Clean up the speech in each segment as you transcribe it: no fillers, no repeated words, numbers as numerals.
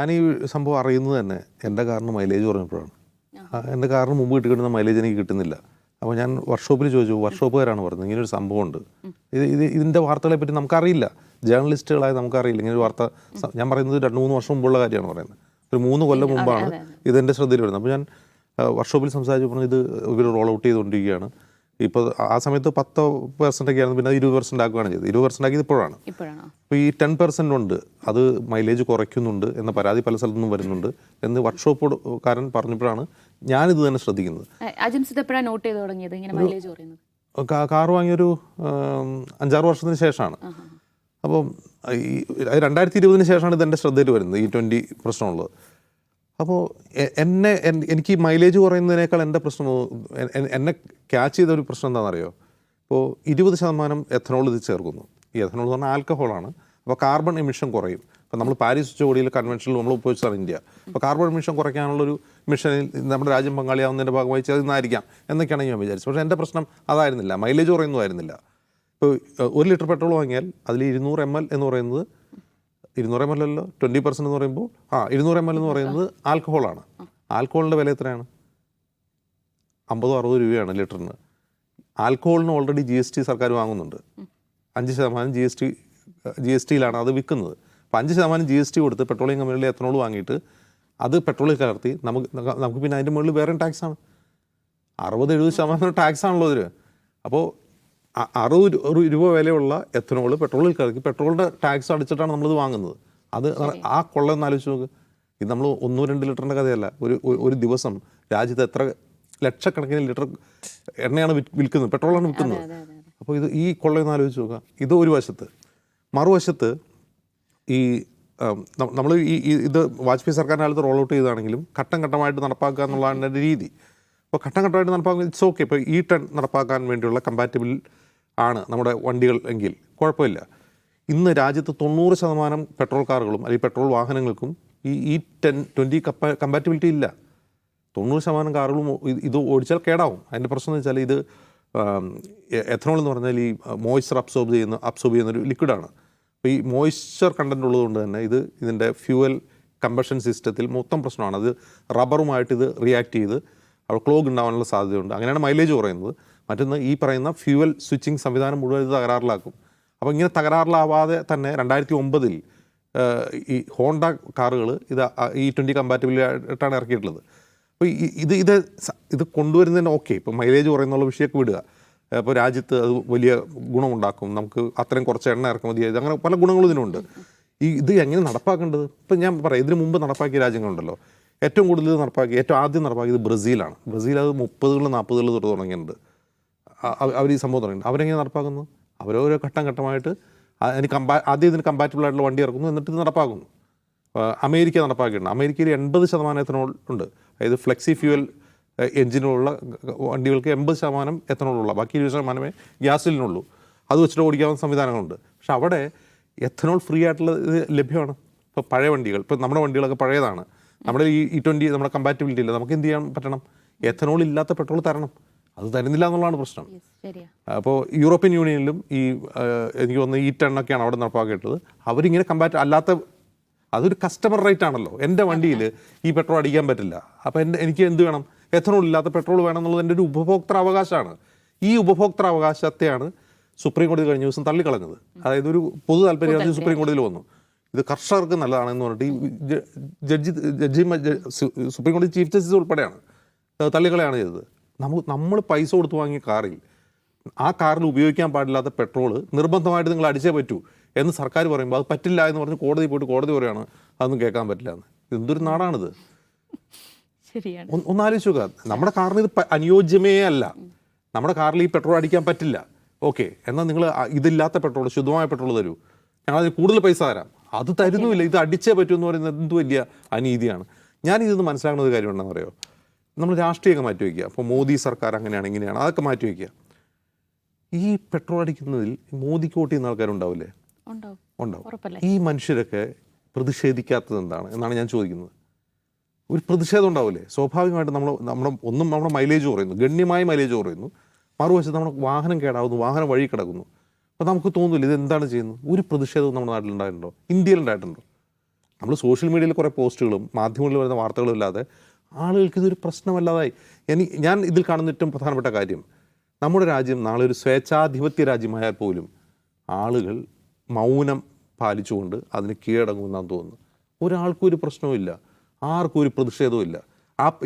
ഞാൻ ഈ സംഭവം അറിയുന്നത് തന്നെ എൻ്റെ കാറിന് മൈലേജ് പറഞ്ഞപ്പോഴാണ്. എൻ്റെ കാറിന് മുമ്പ് കിട്ടിക്കൊണ്ടിരുന്ന മൈലേജ് എനിക്ക് കിട്ടുന്നില്ല. അപ്പോൾ ഞാൻ വർക്ക്ഷോപ്പിൽ ചോദിച്ചു, വർക്ക്ഷോപ്പുകാരാണ് പറഞ്ഞത് ഇങ്ങനൊരു സംഭവമുണ്ട്. ഇതിൻ്റെ വാർത്തകളെ പറ്റി നമുക്കറിയില്ല, ജേർണലിസ്റ്റുകളായി നമുക്കറിയില്ല. ഇങ്ങനെ ഒരു വാർത്ത ഞാൻ പറയുന്നത് 2-3 വർഷം മുമ്പുള്ള കാര്യമാണ് പറയുന്നത്. ഒരു 3 കൊല്ലം മുമ്പാണ് ഇതെൻ്റെ ശ്രദ്ധയിൽ വരുന്നത്. അപ്പോൾ ഞാൻ വർക്ക്ഷോപ്പിൽ സംസാരിച്ച് പറഞ്ഞു ഇത് ഇവർ റോൾ ഔട്ട് ചെയ്തുകൊണ്ടിരിക്കുകയാണ്. ഇപ്പോൾ ആ സമയത്ത് 10% ആയിരുന്നു, പിന്നെ 20% ആക്കുകയാണ് ചെയ്തത്. 20% ആക്കിയത് ഇപ്പോഴാണ്. അപ്പോൾ ഈ 10% ഉണ്ട്, അത് മൈലേജ് കുറയ്ക്കുന്നുണ്ട് എന്ന പരാതി പല സ്ഥലത്തുനിന്നും വരുന്നുണ്ട് എന്ന് വർക്ക്ഷോപ്പുകാരൻ പറഞ്ഞപ്പോഴാണ് ഞാനിത് തന്നെ ശ്രദ്ധിക്കുന്നത്. കാർ വാങ്ങിയൊരു 5-6 വർഷത്തിന് ശേഷമാണ്. അപ്പം ഈ 2020 ശേഷമാണ് ഇതെൻ്റെ ശ്രദ്ധയിൽ വരുന്നത്, ഈ 20 പ്രശ്നമുള്ളത്. അപ്പോൾ എനിക്ക് മൈലേജ് കുറയുന്നതിനേക്കാൾ എൻ്റെ പ്രശ്നം, എന്നെ ക്യാച്ച് ചെയ്തൊരു പ്രശ്നം എന്താണെന്നറിയോ? ഇപ്പോൾ 20% എഥനോൾ ഇത് ചേർക്കുന്നു. ഈ എഥനോൾ എന്ന് പറഞ്ഞാൽ ആൽക്കഹോളാണ്. അപ്പോൾ കാർബൺ എമിഷൻ കുറയും. അപ്പോൾ നമ്മൾ പാരീസ് ഉച്ചകോടിയിൽ കൺവെൻഷനിൽ നമ്മൾ ഉപയോഗിച്ചതാണ് ഇന്ത്യ. അപ്പോൾ കാർബൺ എമിഷൻ കുറയ്ക്കാനുള്ളൊരു മിഷനിൽ നമ്മുടെ രാജ്യം പങ്കാളിയാവുന്നതിൻ്റെ ഭാഗമായി ചേർന്നായിരിക്കാം എന്നൊക്കെയാണ് ഞാൻ വിചാരിച്ചത്. പക്ഷേ എൻ്റെ പ്രശ്നം അതായിരുന്നില്ല, മൈലേജ് കുറയുന്നതായിരുന്നില്ല. ഇപ്പോൾ 1 ലിറ്റർ പെട്രോൾ വാങ്ങിയാൽ അതിൽ 200 ml എന്ന് പറയുന്നത് 200 ml അല്ലോ, 20% എന്ന് പറയുമ്പോൾ 200 ml എന്ന് പറയുന്നത് ആൽക്കഹോളാണ്. ആൽക്കഹോളിൻ്റെ വില എത്രയാണ്? 50-60 രൂപയാണ് ലിറ്ററിന്. ആൽക്കഹോളിന് ഓൾറെഡി GST സർക്കാർ വാങ്ങുന്നുണ്ട്. 5% GSTയിലാണ് അത് വിൽക്കുന്നത്. അപ്പോൾ 5% GST കൊടുത്ത് പെട്രോളിയം കമ്പനികളിൽ എത്തനോൾ വാങ്ങിയിട്ട് അത് പെട്രോളിൽ കലർത്തി നമുക്ക് പിന്നെ അതിൻ്റെ മുകളിൽ വേറെ ടാക്സാണ്. 60-70% ടാക്സാണല്ലോ ഇതിന്. അപ്പോൾ 60 രൂപ വിലയുള്ള എത്തനോൾ പെട്രോളിൽ കലർത്തി പെട്രോളിൻ്റെ ടാക്സ് അടിച്ചിട്ടാണ് നമ്മളിത് വാങ്ങുന്നത്. അത് ആ കൊള്ളൊന്ന് ആലോചിച്ച് നോക്ക്. ഇത് നമ്മൾ 1-2 ലിറ്ററിൻ്റെ കഥയല്ല. ഒരു ദിവസം രാജ്യത്ത് എത്ര ലക്ഷക്കണക്കിന് ലിറ്റർ എണ്ണയാണ് വിൽക്കുന്നത്, പെട്രോളാണ് വിൽക്കുന്നത്. അപ്പോൾ ഈ കൊള്ളയൊന്ന് ആലോചിച്ച് നോക്കുക. ഇത് ഒരു വശത്ത്. മറുവശത്ത് ഈ നമ്മൾ ഇത് വാജ്പേയി സർക്കാരിൻ്റെ കാലത്ത് റോൾ ഔട്ട് ചെയ്താണെങ്കിലും ഘട്ടം ഘട്ടമായിട്ട് നടപ്പാക്കുക എന്നുള്ളതാണ് എൻ്റെ രീതി. അപ്പോൾ ഘട്ടം ഘട്ടമായിട്ട് നടപ്പാക്കുക ഇറ്റ്സ് ഓക്കെ. ഇപ്പോൾ E10 നടപ്പാക്കാൻ വേണ്ടിയുള്ള കമ്പാറ്റബിൾ ആണ് നമ്മുടെ വണ്ടികൾ എങ്കിൽ കുഴപ്പമില്ല. ഇന്ന് രാജ്യത്ത് 90% പെട്രോൾ കാറുകളും അല്ലെങ്കിൽ പെട്രോൾ വാഹനങ്ങൾക്കും ഈ E10-20 കമ്പാറ്റബിലിറ്റി ഇല്ല. 90% കാറുകളും ഇത് ഓടിച്ചാൽ കേടാവും. അതിൻ്റെ പ്രശ്നം എന്ന് വെച്ചാൽ ഇത് എഥനോൾ എന്ന് പറഞ്ഞാൽ ഈ മോയ്സ്ചർ അബ്സോർബ് ചെയ്യുന്നൊരു ലിക്വിഡാണ്. അപ്പോൾ ഈ മോയ്സ്ചർ കണ്ടൻറ്റ് ഉള്ളതുകൊണ്ട് തന്നെ ഇതിൻ്റെ ഫ്യൂവൽ കമ്പഷൻ സിസ്റ്റത്തിൽ മൊത്തം പ്രശ്നമാണ്. അത് റബ്ബറുമായിട്ട് ഇത് റിയാക്ട് ചെയ്ത് അവിടെ ക്ലോഗ് ഉണ്ടാകാനുള്ള സാധ്യതയുണ്ട്. അങ്ങനെയാണ് മൈലേജ് കുറയുന്നത്. മറ്റൊന്ന് ഈ പറയുന്ന ഫ്യൂവൽ സ്വിച്ചിങ് സംവിധാനം മുഴുവൻ ഇത് തകരാറിലാക്കും. അപ്പോൾ ഇങ്ങനെ തകരാറിലാവാതെ തന്നെ 2009 ഈ ഹോണ്ട കാറുകൾ ഇത് E20 കമ്പാറ്റബിലിറ്റാണ് ഇറക്കിയിട്ടുള്ളത്. അപ്പോൾ ഇത് കൊണ്ടുവരുന്നതിന് ഓക്കെ, ഇപ്പോൾ മൈലേജ് കുറയുന്നുള്ള വിഷയമൊക്കെ വിടുക. അപ്പോൾ രാജ്യത്ത് അത് വലിയ ഗുണമുണ്ടാക്കും, നമുക്ക് അത്രയും കുറച്ച് എണ്ണ ഇറക്കുമതി ചെയ്ത്, അങ്ങനെ പല ഗുണങ്ങളും ഇതിനുണ്ട്. ഇത് എങ്ങനെ നടപ്പാക്കേണ്ടത്? ഇപ്പം ഞാൻ പറയാം, ഇതിന് മുമ്പ് നടപ്പാക്കിയ രാജ്യങ്ങളുണ്ടല്ലോ, ഏറ്റവും കൂടുതൽ ഏറ്റവും ആദ്യം നടപ്പാക്കിയത് ബ്രസീലാണ്. ബ്രസീൽ അത് 30-40 തൊട്ട് തുടങ്ങിയിട്ടുണ്ട്. അവർ ഈ സംഭവം തുടങ്ങി. അവരെങ്ങനെ നടപ്പാക്കുന്നു? അവരോരോ ഘട്ടമായിട്ട് ആദ്യം ഇതിന് കമ്പാറ്റബിൾ ആയിട്ടുള്ള വണ്ടി ഇറക്കുന്നു, എന്നിട്ട് ഇത് നടപ്പാക്കുന്നു. അമേരിക്ക നടപ്പാക്കിയിട്ടുണ്ട്. അമേരിക്കയിൽ 80% എത്തനോൾ ഉണ്ട്. അതായത് ഫ്ലെക്സി ഫ്യൂവൽ എഞ്ചിനുള്ള വണ്ടികൾക്ക് 80% എത്തനോളുള്ള, ബാക്കി 20% ഗ്യാസിലിനുള്ളൂ. അത് വെച്ചിട്ട് ഓടിക്കാവുന്ന സംവിധാനങ്ങളുണ്ട്. പക്ഷെ അവിടെ എത്തനോൾ ഫ്രീ ആയിട്ടുള്ള ഇത് ലഭ്യമാണ്. ഇപ്പോൾ പഴയ വണ്ടികൾ, ഇപ്പോൾ നമ്മുടെ വണ്ടികളൊക്കെ പഴയതാണ്, നമ്മുടെ ഈ E20 നമ്മുടെ കമ്പാറ്റബിലിറ്റി ഇല്ല. നമുക്ക് എന്ത് ചെയ്യാൻ പറ്റണം? എത്തനോൾ ഇല്ലാത്ത പെട്രോൾ തരണം. അത് തരുന്നില്ല എന്നുള്ളതാണ് പ്രശ്നം. അപ്പോൾ യൂറോപ്യൻ യൂണിയനിലും എനിക്ക് തോന്നുന്നു E10 ഒക്കെയാണ് അവിടെ നടപ്പാക്കിയിട്ടുള്ളത്. അവരിങ്ങനെ അല്ലാത്ത, അതൊരു കസ്റ്റമർ റൈറ്റ് ആണല്ലോ. എൻ്റെ വണ്ടിയിൽ ഈ പെട്രോൾ അടിക്കാൻ പറ്റില്ല, അപ്പോൾ എനിക്ക് എന്ത് വേണം? എഥനോൾ ഇല്ലാത്ത പെട്രോൾ വേണം എന്നുള്ളത് എൻ്റെ ഒരു ഉപഭോക്തൃ അവകാശമാണ്. ഈ ഉപഭോക്തൃ അവകാശത്തെയാണ് സുപ്രീം കോടതി കഴിഞ്ഞ ദിവസം തള്ളിക്കളഞ്ഞത്. അതായത് ഒരു പൊതു താല്പര്യം സുപ്രീം കോടതിയിൽ വന്നു. ഇത് കർഷകർക്ക് നല്ലതാണെന്ന് പറഞ്ഞിട്ട് ഈ സുപ്രീം കോടതി ചീഫ് ജസ്റ്റിസ് ഉൾപ്പെടെയാണ് തള്ളിക്കളയാണ് ചെയ്തത്. നമ്മൾ പൈസ കൊടുത്ത് വാങ്ങിയ കാറിൽ ആ കാറിൽ ഉപയോഗിക്കാൻ പാടില്ലാത്ത പെട്രോൾ നിർബന്ധമായിട്ട് നിങ്ങൾ അടിച്ചേ പറ്റൂ എന്ന് സർക്കാർ പറയുമ്പോൾ അത് പറ്റില്ല എന്ന് പറഞ്ഞ് കോടതി പോയിട്ട് കോടതി പറയുകയാണ് അതൊന്നും കേൾക്കാൻ പറ്റില്ല എന്ന്. എന്തൊരു നാടാണിത്? ഒന്നാലോചിച്ച് നോക്കുക. നമ്മുടെ കാറിന് ഇത് അനുയോജ്യമേ അല്ല. നമ്മുടെ കാറിൽ ഈ പെട്രോൾ അടിക്കാൻ പറ്റില്ല, ഓക്കെ, എന്നാൽ നിങ്ങൾ ഇതില്ലാത്ത പെട്രോൾ, ശുദ്ധമായ പെട്രോൾ തരൂ, ഞങ്ങളതിന് കൂടുതൽ പൈസ തരാം. അത് തരുന്നുമില്ല. ഇത് അടിച്ചേ പറ്റൂ എന്ന് പറയുന്നത് എന്ത് വലിയ അനീതിയാണ്. ഞാനിതൊന്ന് മനസ്സിലാക്കുന്ന ഒരു കാര്യം ഉണ്ടെന്ന് പറയുമോ? നമ്മൾ രാഷ്ട്രീയമൊക്കെ മാറ്റി വയ്ക്കുക. അപ്പോൾ മോദി സർക്കാർ അങ്ങനെയാണ് ഇങ്ങനെയാണ്, അതൊക്കെ മാറ്റി വയ്ക്കുക. ഈ പെട്രോൾ അടിക്കുന്നതിൽ മോദിക്ക് വോട്ട് ചെയ്യുന്ന ആൾക്കാരുണ്ടാവില്ലേ? ഉണ്ടാവും. ഈ മനുഷ്യരൊക്കെ പ്രതിഷേധിക്കാത്തത് എന്താണ് എന്നാണ് ഞാൻ ചോദിക്കുന്നത്. ഒരു പ്രതിഷേധം ഉണ്ടാവില്ലേ? സ്വാഭാവികമായിട്ട് നമ്മുടെ മൈലേജ് കുറയുന്നു, ഗണ്യമായ മൈലേജ് കുറയുന്നു. മറുവശത്ത് നമ്മുടെ വാഹനം കേടാവുന്നു, വാഹനം വഴി കിടക്കുന്നു. അപ്പോൾ നമുക്ക് തോന്നില്ല ഇത് എന്താണ് ചെയ്യുന്നത്? ഒരു പ്രതിഷേധവും നമ്മുടെ നാട്ടിലുണ്ടായിട്ടുണ്ടോ? ഇന്ത്യയിലുണ്ടായിട്ടുണ്ടോ? നമ്മൾ സോഷ്യൽ മീഡിയയിൽ കുറേ പോസ്റ്റുകളും മാധ്യമങ്ങളിൽ വരുന്ന വാർത്തകളും ഇല്ലാതെ ആളുകൾക്ക് ഇതൊരു പ്രശ്നമല്ലാതായി. ഞാൻ ഇതിൽ കാണുന്ന ഏറ്റവും പ്രധാനപ്പെട്ട കാര്യം, നമ്മുടെ രാജ്യം നാളെ ഒരു സ്വേച്ഛാധിപത്യ രാജ്യമായാൽ പോലും ആളുകൾ മൗനം പാലിച്ചുകൊണ്ട് അതിന് കീഴടങ്ങുമെന്നാണ് തോന്നുന്നു. ഒരാൾക്കും ഒരു പ്രശ്നവുമില്ല, ആർക്കും ഒരു പ്രതിഷേധവും ഇല്ല.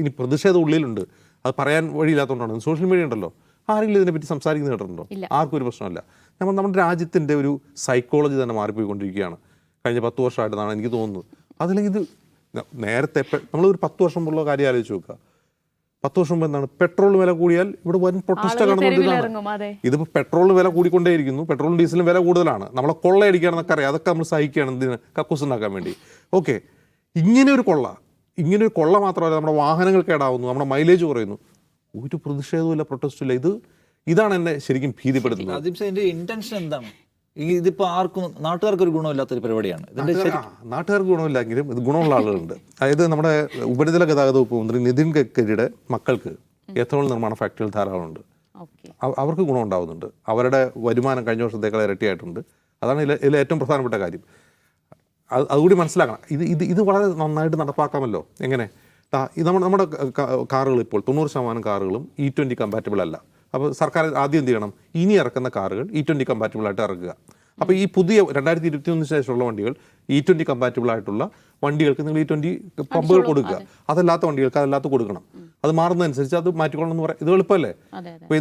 ഇനി പ്രതിഷേധം ഉള്ളിലുണ്ട്, അത് പറയാൻ വഴിയില്ലാത്തതുകൊണ്ടാണ്. സോഷ്യൽ മീഡിയ ഉണ്ടല്ലോ, ആരെങ്കിലും ഇതിനെപ്പറ്റി സംസാരിക്കുന്ന കേട്ടിട്ടുണ്ടോ? ആർക്കും ഒരു പ്രശ്നമില്ല. നമ്മുടെ രാജ്യത്തിൻ്റെ ഒരു സൈക്കോളജി തന്നെ മാറിപ്പോയിക്കൊണ്ടിരിക്കുകയാണ് കഴിഞ്ഞ 10 വർഷമായിട്ടെന്നാണ് എനിക്ക് തോന്നുന്നത്. അതില്ലെങ്കിൽ ഇത് നേരത്തെ നമ്മളൊരു 10 വർഷം മുമ്പുള്ള കാര്യം ആലോചിച്ച് നോക്കുക. 10 വർഷം മുമ്പ് എന്താണ്, പെട്രോൾ വില കൂടിയാൽ ഇവിടെ വൻ പ്രൊട്ടസ്റ്റ് കാണുന്നുണ്ട്. ഇതിപ്പോൾ പെട്രോളിന് വില കൂടിക്കൊണ്ടേയിരിക്കുന്നു, പെട്രോളും ഡീസലും വില കൂടുതലാണ്, നമ്മളെ കൊള്ളയടിക്കുകയാണെന്നൊക്കെ അറിയാം. അതൊക്കെ നമ്മൾ സഹിക്കുകയാണ് എന്തിന്, കക്കൂസ് ഉണ്ടാക്കാൻ വേണ്ടി. ഓക്കെ, ഇങ്ങനെ ഒരു കൊള്ള മാത്രമല്ല, നമ്മുടെ വാഹനങ്ങൾ കേടാവുന്നു, നമ്മുടെ മൈലേജ് കുറയുന്നു, ഒരു പ്രതിഷേധവും പ്രൊട്ടസ്റ്റും ഇല്ല. ഇതാണ് എന്നെ ശരിക്കും ഭീതിപ്പെടുത്തുന്നത്. അതിന്റെ ഇന്റൻഷൻ എന്താണ്? ഇതിപ്പോൾ ആർക്കും, നാട്ടുകാർക്ക് ഒരു ഗുണമില്ലാത്തൊരു പരിപാടിയാണ്. നാട്ടുകാർക്ക് ഗുണമില്ലെങ്കിലും ഇത് ഗുണമുള്ള ആളുകളുണ്ട്. അതായത് നമ്മുടെ ഉപരിതല ഗതാഗത വകുപ്പ് മന്ത്രി നിതിൻ ഗഡ്കരിയുടെ മക്കൾക്ക് എഥനോൾ നിർമ്മാണ ഫാക്ടറികൾ ധാരാളമുണ്ട്. അവർക്ക് ഗുണം ഉണ്ടാവുന്നുണ്ട്. അവരുടെ വരുമാനം കഴിഞ്ഞ വർഷത്തേക്കാൾ ഇരട്ടിയായിട്ടുണ്ട്. അതാണ് ഇതിൽ ഏറ്റവും പ്രധാനപ്പെട്ട കാര്യം. അതുകൂടി മനസ്സിലാക്കണം. ഇത് വളരെ നന്നായിട്ട് നടപ്പാക്കാമല്ലോ. എങ്ങനെ? നമ്മുടെ കാറുകൾ ഇപ്പോൾ 90% കാറുകളും E20 കമ്പാറ്റബിൾ അല്ല. അപ്പോൾ സർക്കാർ ആദ്യം എന്ത് ചെയ്യണം, ഇനി ഇറക്കുന്ന കാറുകൾ E20 കമ്പാറ്റബിൾ ആയിട്ട് ഇറക്കുക. അപ്പോൾ ഈ പുതിയ 2021 ശേഷമുള്ള വണ്ടികൾ E20 കമ്പാറ്റബിൾ ആയിട്ടുള്ള വണ്ടികൾക്ക് നിങ്ങൾ E20 പമ്പുകൾ കൊടുക്കുക. അതല്ലാത്ത വണ്ടികൾക്ക് അതല്ലാത്ത കൊടുക്കണം. അത് മാറുന്നതനുസരിച്ച് അത് മാറ്റിക്കൊള്ളണം എന്ന് പറയാം. ഇത് എളുപ്പമല്ലേ? അപ്പോൾ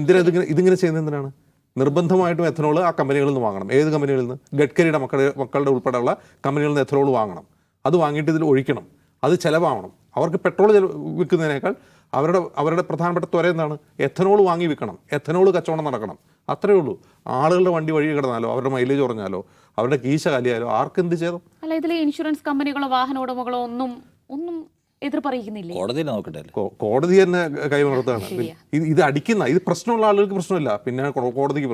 ഇതിങ്ങനെ ചെയ്യുന്നത് എന്തിനാണ്? നിർബന്ധമായിട്ടും എഥനോൾ ആ കമ്പനികളിൽ നിന്ന് വാങ്ങണം. ഏത് കമ്പനികളിൽ നിന്ന്? ഗഡ്കരിയുടെ മക്കളുടെ ഉൾപ്പെടെയുള്ള കമ്പനികളിൽ നിന്ന് എഥനോൾ വാങ്ങണം. അത് വാങ്ങിയിട്ട് ഇതിൽ ഒഴിക്കണം. അത് ചിലവാകണം. അവർക്ക് പെട്രോൾ വിൽക്കുന്നതിനേക്കാൾ അവരുടെ പ്രധാനപ്പെട്ട ത്വര എന്താണ്? എഥനോൾ വാങ്ങി വിൽക്കണം, എഥനോൾ കച്ചവടം നടക്കണം. അത്രയേ ഉള്ളൂ. ആളുകളുടെ വണ്ടി വഴി കിടന്നാലോ, അവരുടെ മൈലേജ് കുറഞ്ഞാലോ, അവരുടെ കീശ കാലിയാലോ ആർക്കെന്ത് ചെയ്തോ? അല്ല, ഇതിലെ ഇൻഷുറൻസ് കമ്പനികളോ വാഹന ഉടമകളോ ഒന്നും എതിർപ്പറിയിക്കുന്നില്ലേ? കോടതി തന്നെ കൈമലർത്തുകയാണ്. ഇത് പ്രശ്നമുള്ള ആളുകൾക്ക് പ്രശ്നമില്ല, പിന്നെ കോടതിക്ക് പ്രശ്നം.